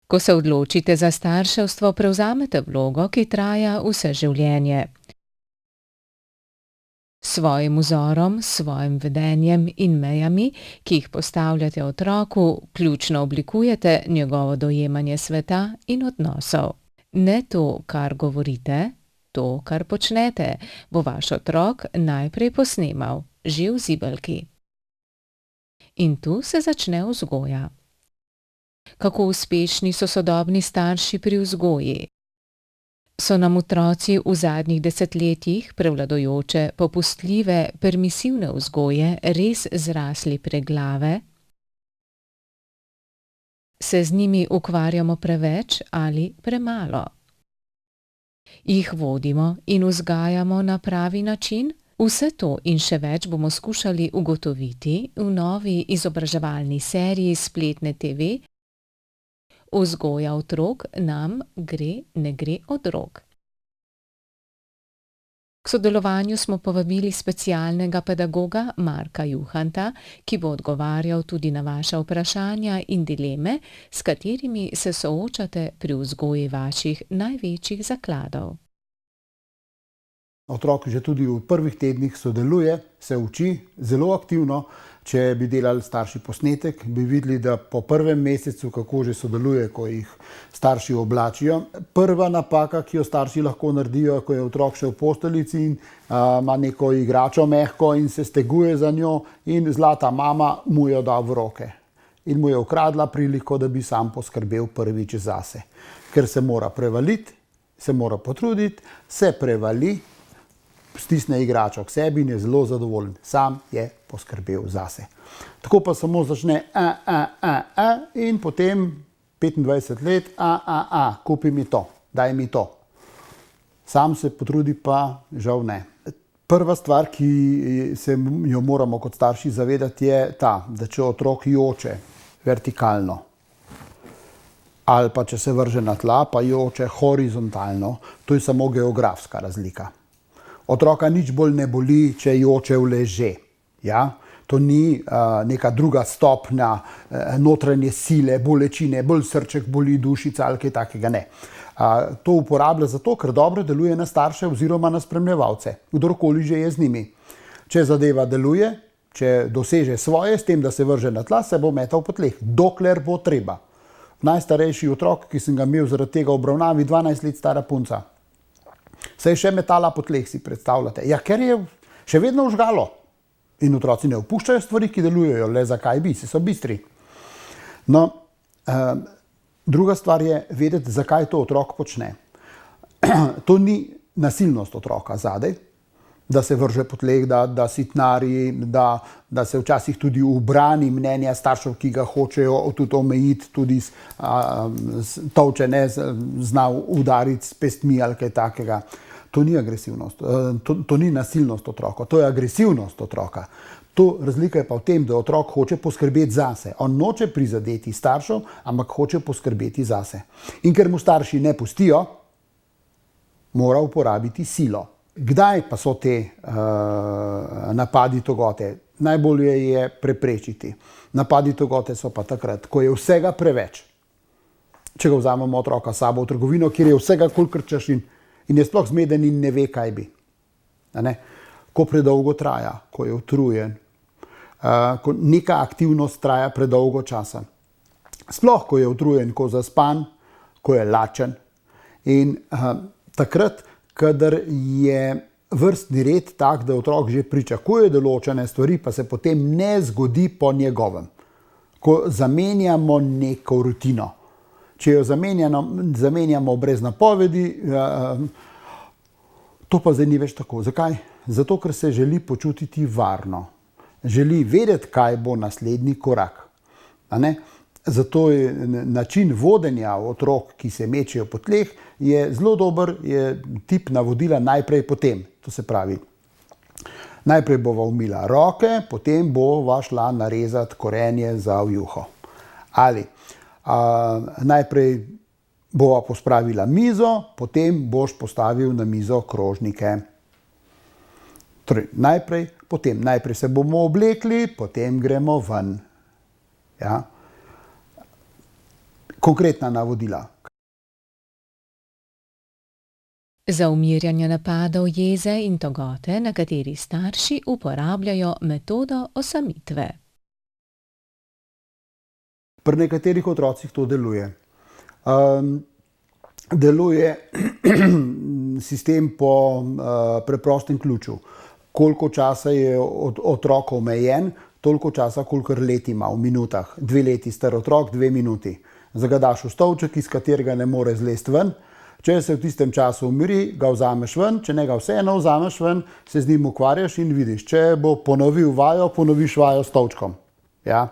Ko se odločite za starševstvo, prevzamete vlogo, ki traja vse življenje. S svojim vzorom, svojim vedenjem in mejami, ki jih postavljate otroku, ključno oblikujete njegovo dojemanje sveta in odnosov. Ne to, kar govorite, to, kar počnete, bo vaš otrok najprej posnemal, že v zibelki. In tu se začne vzgoja. Kako uspešni so sodobni starši pri vzgoji? So nam otroci v zadnjih desetletjih prevladujoče, popustljive, permisivne vzgoje res zrasli preglave? Se z njimi ukvarjamo preveč ali premalo? Jih vodimo in vzgajamo na pravi način? Vse to in še več bomo skušali ugotoviti v novi izobraževalni seriji spletne TV Vzgoja otrok nam gre, ne gre od rok. K sodelovanju smo povabili specialnega pedagoga Marka Juhanta, ki bo odgovarjal tudi na vaša vprašanja in dileme, s katerimi se soočate pri vzgoji vaših največjih zakladov. Otrok že tudi v prvih tednih sodeluje, se uči zelo aktivno. Če bi delali starši posnetek, bi videli, da po prvem mesecu, kako že sodeluje, ko jih starši oblačijo. Prva napaka, ki jo starši lahko naredijo, ko je otrok še v posteljici in ima neko igračo mehko in se steguje za njo in zlata mama mu jo da v roke. In mu je ukradla priliko, da bi sam poskrbel prvič zase. Ker se mora prevaliti, se mora potruditi, se prevali, stisne igračo k sebi in je zelo zadovoljen. Sam je poskrbel zase. Tako pa samo začne in potem 25 let kupi mi to, daj mi to. Sam se potrudi pa žal ne. Prva stvar, ki se jo moramo kot starši zavedati, je ta, da če otrok joče vertikalno ali pa če se vrže na tla, pa joče horizontalno, to je samo geografska razlika. Otroka nič bolj ne boli, če joče v leže. Ja? To ni neka druga stopnja notranje sile, bolečine, bolj srček boli, dušica ali kaj takega, ne. To uporablja zato, ker dobro deluje na starše oziroma na spremljevalce, kdorkoli že je z njimi. Če zadeva deluje, če doseže svoje, s tem, da se vrže na tla, se bo metal po tleh, dokler bo treba. Najstarejši otrok, ki sem ga imel zaradi tega obravnavi, 12 let stara punca. Se je še metala po tleh, si predstavljate. Ja, ker je še vedno vžgalo. In otroci ne opuščajo stvari, ki delujejo, le zakaj bi, si so bistri. No, druga stvar je vedeti, zakaj to otrok počne. To ni nasilnost otroka zadaj, da se vrže po tleh, da sitnari, da se včasih tudi ubrani mnenja staršev, ki ga hočejo tudi omejiti, tudi tolče, ne, zna udariti s pestmi ali kaj takega. To ni agresivnost, to ni nasilnost otroka, to je agresivnost otroka. To razlika je pa v tem, da otrok hoče poskrbeti zase. On noče prizadeti staršev, ampak hoče poskrbeti zase. In ker mu starši ne pustijo, mora uporabiti silo. Kdaj pa so te napadi togote? Najbolje je preprečiti. Napadi togote so pa takrat, ko je vsega preveč. Če ga vzamemo otroka s sabo v trgovino, kjer je vsega kolikor češ in je sploh zmeden in ne ve, kaj bi. Ko predolgo traja, ko je utrujen, ko neka aktivnost traja predolgo časa. Sploh, ko je utrujen, ko zaspan, ko je lačen. In takrat, kadar je vrstni red tak, da otrok že pričakuje določene stvari, pa se potem ne zgodi po njegovem. Ko zamenjamo neko rutino. Če jo zamenjamo brez napovedi, to pa zdaj ni več tako. Zakaj? Zato, ker se želi počutiti varno. Želi vedeti, kaj bo naslednji korak. Zato je način vodenja otrok, ki se mečejo po tleh, je zelo dober, je tip navodila najprej potem. To se pravi, najprej bova umila roke, potem bova šla narezati korenje za v juho. Ali najprej bova pospravila mizo, potem boš postavil na mizo krožnike. Torej, najprej se bomo oblekli, potem gremo ven. Ja? konkretna navodila. Za umirjanje napadov jeze in togote nekateri starši uporabljajo metodo osamitve. Pri nekaterih otrocih to deluje. Deluje sistem po preprostem ključu. Koliko časa je otrok omejen, toliko časa, kolikor let ima v minutah. 2 leti star otrok, 2 minuti. Zagadaš v stolček, iz katerega ne more zlesti ven. Če se v tistem času umiri, ga vzameš ven, če ne ga vseeno vzameš ven, se z njim ukvarjaš in vidiš. Če bo ponovil vajo, ponoviš vajo s stolčkom. Ja?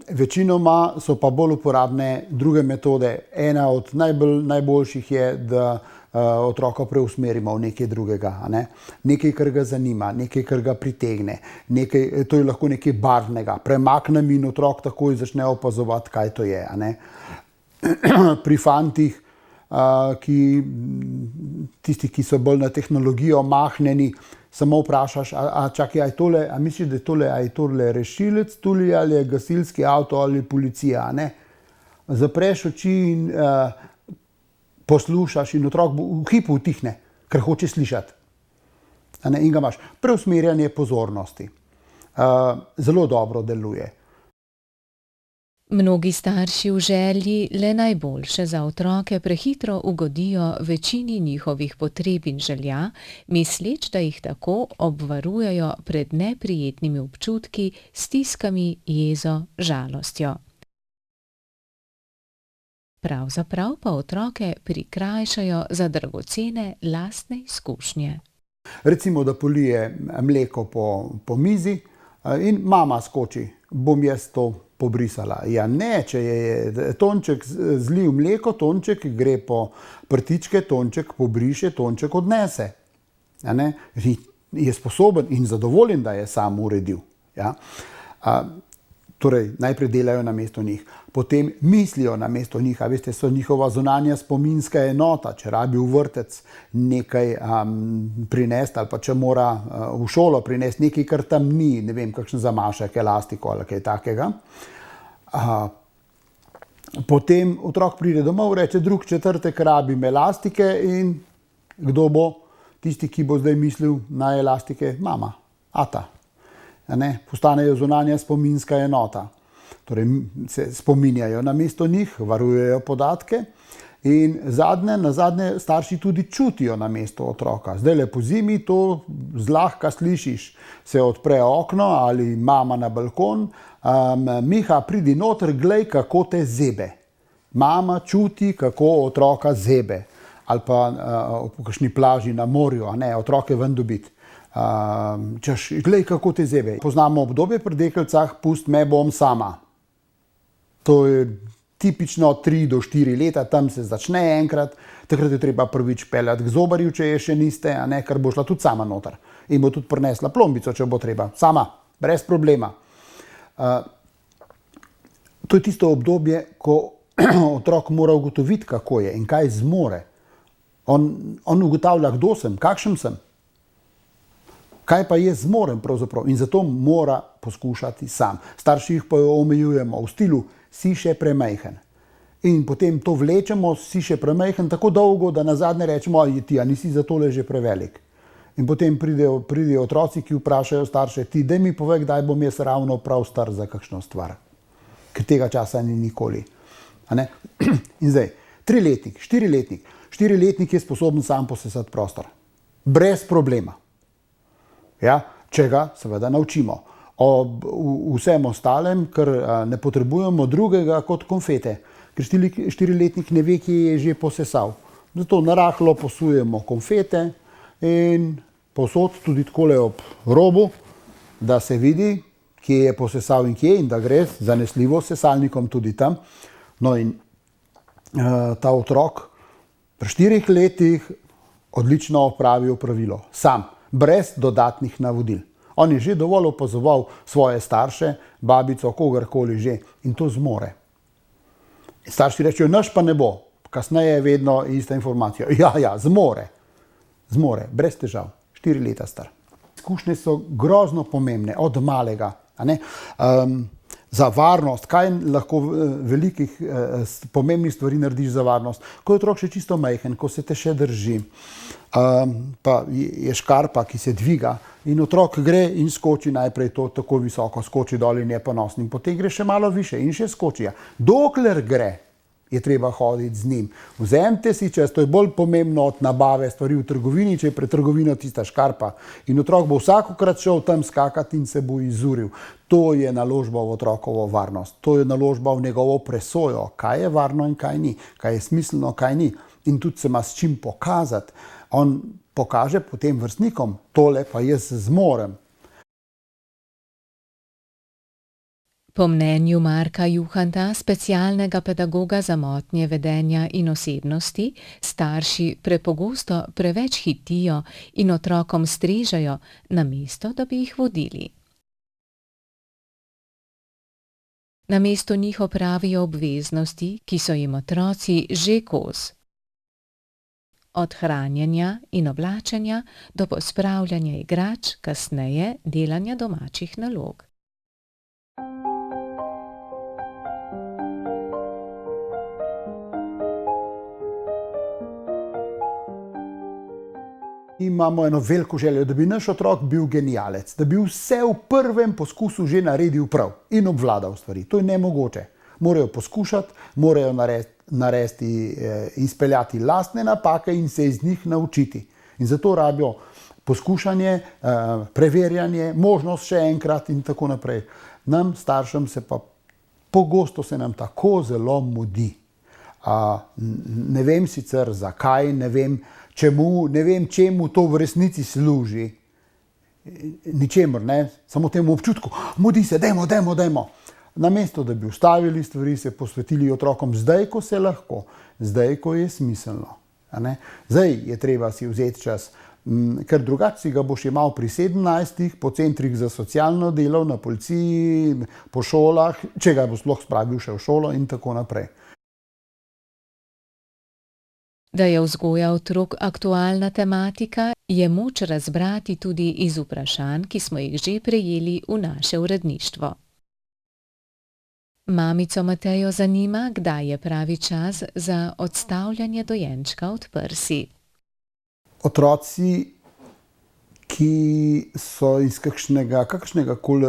Večinoma so pa bolj uporabne druge metode. Ena od najboljših je, da otroka preusmerimo v nekaj drugega. Ne? Nekaj, kar ga zanima, nekaj, kar ga pritegne. To je lahko nekaj barvnega. Premaknem in otrok takoj začne opazovati, kaj to je. A ne? Pri fantih, tisti, ki so bolj na tehnologijo mahnjeni, samo vprašaš, a misliš, da je tole rešilec tuli, ali je gasilski avto ali policija, ne? Zapreš oči in poslušaš in otrok v hipu utihne, ker hoče slišati. In ga imaš. Preusmerjanje pozornosti. Zelo dobro deluje. Mnogi starši v želji le najboljše za otroke prehitro ugodijo večini njihovih potreb in želja, misleč, da jih tako obvarujejo pred neprijetnimi občutki, stiskami, jezo, žalostjo. Pravzaprav pa otroke prikrajšajo za dragocene lastne izkušnje. Recimo, da polije mleko po mizi in mama skoči, bom jaz to pobrisala. Ja ne, če je Tonček zlil mleko, Tonček gre po prtičke, Tonček pobriše, Tonček odnese. Ja, ne? Je sposoben in zadovoljen, da je sam uredil. Ja? Torej, najprej delajo namesto njih, potem mislijo namesto njih, a veste, so njihova zunanja spominska enota, če rabi v vrtec nekaj prinesti ali pa če mora v šolo prinesti nekaj, kar tam ni, ne vem, kakšen zamašek, elastiko ali kaj takega. Potem otrok pride domov, reče, drug četrtek rabim elastike in kdo bo tisti, ki bo zdaj mislil na elastike? Mama, ata. Ne, postanejo zunanja spominska enota. Torej se spominjajo namesto njih, varujejo podatke in nazadnje starši tudi čutijo namesto otroka. Zdajle po zimi to zlahka slišiš, se odpre okno ali mama na balkon, Miha, pridi noter, glej, kako te zebe. Mama čuti, kako otroka zebe. Ali pa po kakšni plaži na morju, a ne, otroke ven dobiti. Češ, glej, kako te zebe. Poznamo obdobje pri deklicah, pust me, bom sama. To je tipično 3 do 4 leta, tam se začne enkrat, takrat je treba prvič peljati k zobarju, če je še niste, a ne, ker bo šla tudi sama noter. In bo tudi prinesla plombico, če bo treba. Sama, brez problema. To je tisto obdobje, ko otrok mora ugotoviti, kako je in kaj zmore. On ugotavlja, kdo sem, kakšen sem. Kaj pa jaz zmorem pravzaprav in zato mora poskušati sam. Starši jih pa omejujemo v stilu, si še premajhen. In potem to vlečemo, si še premajhen tako dolgo, da nazadnje rečemo, a nisi za tole že prevelik. In potem pridejo otroci, ki vprašajo starše, ti daj mi povej, kdaj bom jaz ravno prav star za kakšno stvar. Ker tega časa ni nikoli. A ne? In zdaj, 3-letnik, 4-letnik. 4-letnik je sposoben sam posesati prostor. Brez problema. Ja, če ga seveda naučimo. O vsem ostalem, ker ne potrebujemo drugega kot konfete. Ker 4-letnik ne ve, kje je že posesal. Zato narahlo posujemo konfete in povsod tudi takole ob robu, da se vidi, kje je posesal in kje in da gre zanesljivo s sesalnikom tudi tam. No in ta otrok pri 4 letih odlično opravi opravilo. Sam. Brez dodatnih navodil. On je že dovolj opazoval svoje starše, babico, kogarkoli že in to zmore. Starši rečejo, naš pa ne bo. Kasneje je vedno ista informacija. Ja, zmore. Zmore, brez težav. 4 leta star. Izkušnje so grozno pomembne, od malega. A ne? za varnost, kaj lahko velikih pomembnih stvari narediš za varnost. Ko je otrok še čisto majhen, ko se te še drži, pa je škarpa, ki se dviga in otrok gre in skoči najprej to tako visoko, skoči dol in je ponosen, potem gre še malo više in še skoči. Dokler gre, je treba hoditi z njim. Vzemite si čas, to je bolj pomembno od nabave stvari v trgovini, če je pred trgovino tista škarpa. In otrok bo vsakokrat šel tam skakati in se bo izuril. To je naložba v otrokovo varnost. To je naložba v njegovo presojo, kaj je varno in kaj ni, kaj je smiselno, kaj ni. In tudi se ima s čim pokazati. On pokaže potem vrstnikom, tole pa jaz zmorem. Po mnenju Marka Juhanta, specialnega pedagoga za motnje vedenja in osebnosti, starši prepogosto preveč hitijo in otrokom strežejo, namesto da bi jih vodili. Namesto njih opravijo obveznosti, ki so jim otroci že kos. Od hranjenja in oblačenja do pospravljanja igrač, kasneje delanja domačih nalog. Imamo eno veliko željo, da bi naš otrok bil genialec, da bi vse v prvem poskusu že naredil prav in obvladal stvari. To je nemogoče. Morajo poskušati, morajo izpeljati lastne napake in se iz njih naučiti. In zato rabijo poskušanje, preverjanje, možnost še enkrat in tako naprej. Nam, staršem, se pa pogosto se nam tako zelo mudi. Ne vem sicer zakaj, ne vem čemu to v resnici služi. Ničemur, ne? Samo temu občutku, mudi se, dajmo. Namesto, da bi ustavili stvari, se posvetili otrokom zdaj, ko se lahko, zdaj, ko je smiselno. Zdaj je treba si vzeti čas, ker drugače si ga boš imel pri 17, po centrih za socialno delo, na policiji, po šolah, če ga bo sploh spravil še v šolo in tako naprej. Da je vzgoja otrok aktualna tematika, je moč razbrati tudi iz vprašanj, ki smo jih že prejeli v naše uredništvo. Mamico Matejo zanima, kdaj je pravi čas za odstavljanje dojenčka od prsi. Otroci, ki so iz kakšnega koli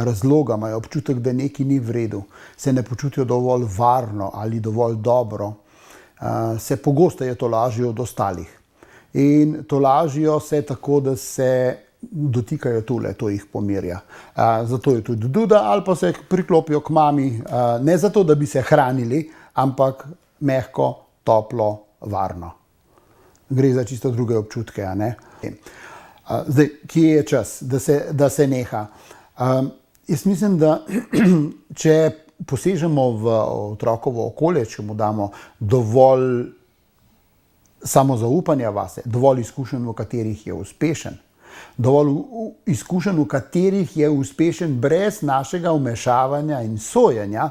razloga, imajo občutek, da nekaj ni v redu, se ne počutijo dovolj varno ali dovolj dobro, se pogosteje tolažijo od ostalih. In tolažijo se tako, da se dotikajo tule, to jih pomirja. Zato je tudi duda ali pa se priklopijo k mami, ne zato, da bi se hranili, ampak mehko, toplo, varno. Gre za čisto druge občutke, a ne? Zdaj, kje je čas, da se neha? Jaz mislim, da če posežemo v otrokovo okolje, če mu damo dovolj samozaupanja vase, dovolj izkušenj, v katerih je uspešen, dovolj izkušenj, v katerih je uspešen brez našega vmešavanja in sojenja,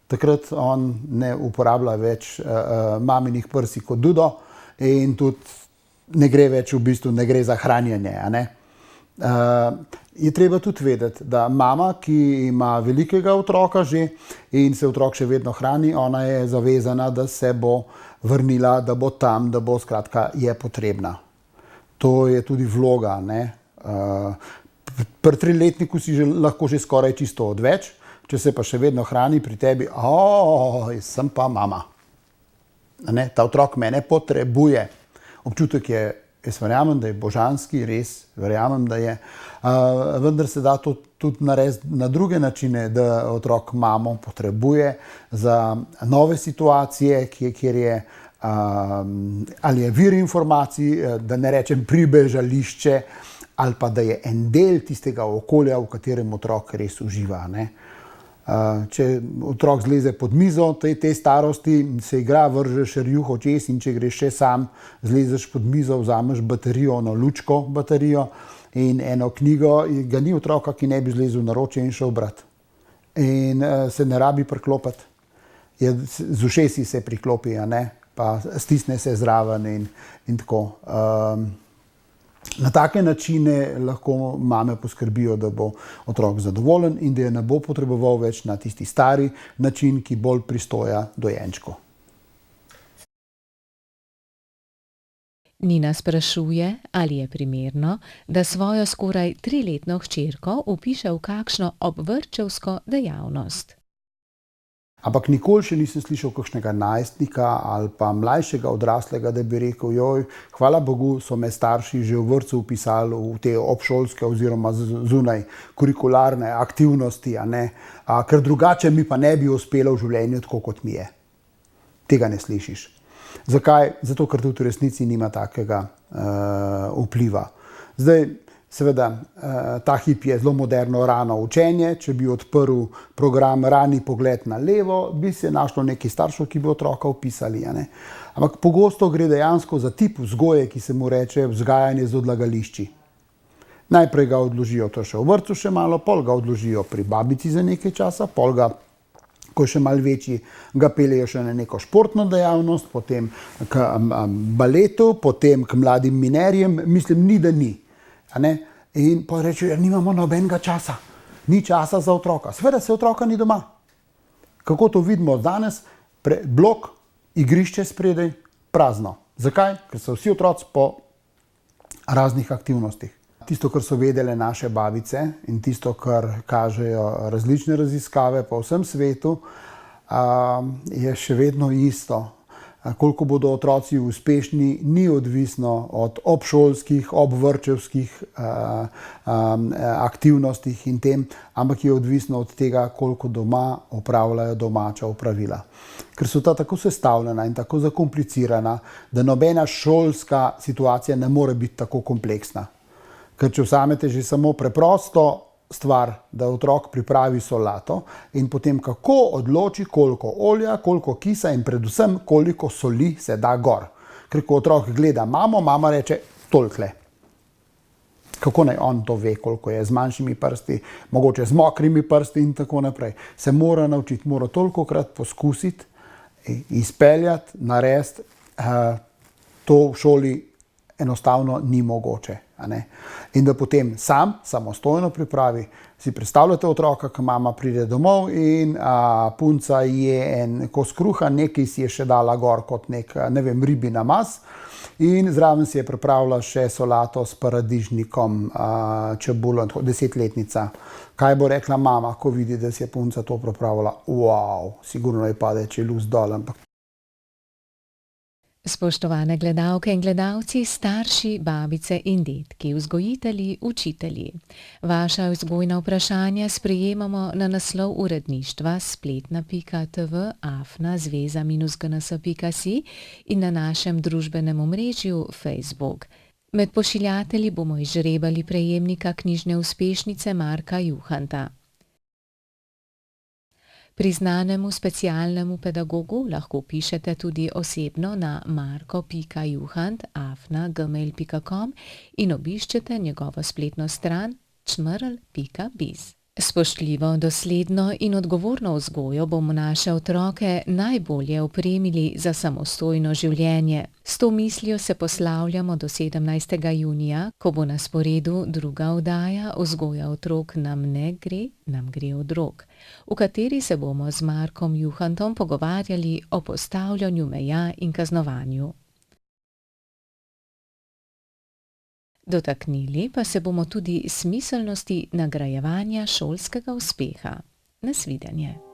takrat on ne uporablja več maminih prsi kot dudo in tudi ne gre več, v bistvu ne gre za hranjenje, a ne? Je treba tudi vedeti, da mama, ki ima velikega otroka že in se otrok še vedno hrani, ona je zavezana, da se bo vrnila, da bo tam, da bo, skratka, je potrebna. To je tudi vloga, ne? Pri 3-letniku si lahko že skoraj čisto odveč, če se pa še vedno hrani pri tebi, sem pa mama. Ne? Ta otrok mene potrebuje. Občutek je, jaz verjamem, da je božanski, res verjamem, da je. Vendar se da to tudi narediti na druge načine, da otrok mamo potrebuje za nove situacije, kjer je ali je vir informacij, da ne rečem pribežališče, ali pa da je en del tistega okolja, v katerem otrok res uživa, ne. Če otrok zleze pod mizo te starosti, se igra, vržeš rjuho čez in če greš še sam, zlezeš pod mizo, vzameš baterijo, ono lučko baterijo in eno knjigo, ga ni otroka, ki ne bi zlezel na roče in šel brat. In se ne rabi priklopiti. Z ušesi se priklopi, a ne, pa stisne se zraven in tako. Na take načine lahko mame poskrbijo, da bo otrok zadovoljen in da je ne bo potreboval več na tisti stari način, ki bolj pristoja dojenčku. Nina sprašuje, ali je primerno, da svojo skoraj 3-letno hčerko vpiše v kakšno obvrtčevsko dejavnost. Ampak nikoli še nisem slišal kakšnega najstnika ali pa mlajšega odraslega, da bi rekel, joj, hvala Bogu, so me starši že v vrtcu vpisali v te obšolske oziroma zunaj kurikularne aktivnosti, ker drugače mi pa ne bi uspelo v življenju tako, kot mi je. Tega ne slišiš. Zakaj? Zato, ker tudi v resnici nima takega vpliva. Zdaj, seveda, ta hip je zelo moderno rano učenje. Če bi odprl program Rani pogled na levo, bi se našlo nekaj staršev, ki bi otroka vpisali. Ampak pogosto gre dejansko za tip vzgoje, ki se mu reče vzgajanje z odlagališči. Najprej ga odložijo to še v vrtcu še malo, pol ga odložijo pri babici za nekaj časa, pol ga, ko je še malo večji, ga peljejo še na neko športno dejavnost, potem k baletu, potem k mladim minerjem, mislim, ni da ni. In pa rečejo, nimamo nobenega časa, ni časa za otroka. Seveda se otroka ni doma. Kako to vidimo danes? Blok, igrišče spredaj, prazno. Zakaj? Ker so vsi otroci po raznih aktivnostih. Tisto, kar so vedele naše babice in tisto, kar kažejo različne raziskave po vsem svetu, je še vedno isto. Koliko bodo otroci uspešni, ni odvisno od obšolskih, obvrtčevskih aktivnosti in tem, ampak je odvisno od tega, koliko doma opravljajo domača opravila. Ker so ta tako sestavljena in tako zakomplicirana, da nobena šolska situacija ne more biti tako kompleksna. Ker če vzamete že samo preprosto stvar, da otrok pripravi solato in potem kako odloči, koliko olja, koliko kisa in predvsem koliko soli se da gor. Ker ko otrok gleda mamo, mama reče tolikle. Kako naj on to ve, koliko je z manjšimi prsti, mogoče z mokrimi prsti in tako naprej. Se mora naučiti, mora tolikokrat poskusiti, izpeljati, narediti, to v šoli enostavno ni mogoče. In da potem samostojno pripravi. Si predstavljate otroka, ko mama pride domov in punca je en kos kruha, nekaj si je še dala gor kot nek, ribi namaz in zraven si je pripravila še solato s paradižnikom, čebulo, 10-letnica. Kaj bo rekla mama, ko vidi, da si je punca to pripravila? Wow, sigurno je pade čelust dol, ampak Spoštovane gledalke in gledalci, starši, babice in dedki, vzgojitelji, učitelji. Vaša vzgojna vprašanja sprejemamo na naslov uredništva spletna.tv@zveza-gns.si in na našem družbenem omrežju Facebook. Med pošiljatelji bomo izžrebali prejemnika knjižne uspešnice Marka Juhanta. Priznanemu specialnemu pedagogu lahko pišete tudi osebno na marko.juhant@gmail.com in obiščete njegovo spletno stran čmrl.biz. Spoštljivo, dosledno in odgovorno vzgojo bomo naše otroke najbolje opremili za samostojno življenje. S to mislijo se poslavljamo do 17. junija, ko bo na sporedu druga oddaja Vzgoja otrok nam ne gre, nam gre od rok, v kateri se bomo z Markom Juhantom pogovarjali o postavljanju meja in kaznovanju. Dotaknili pa se bomo tudi smiselnosti nagrajevanja šolskega uspeha. Nasvidenje.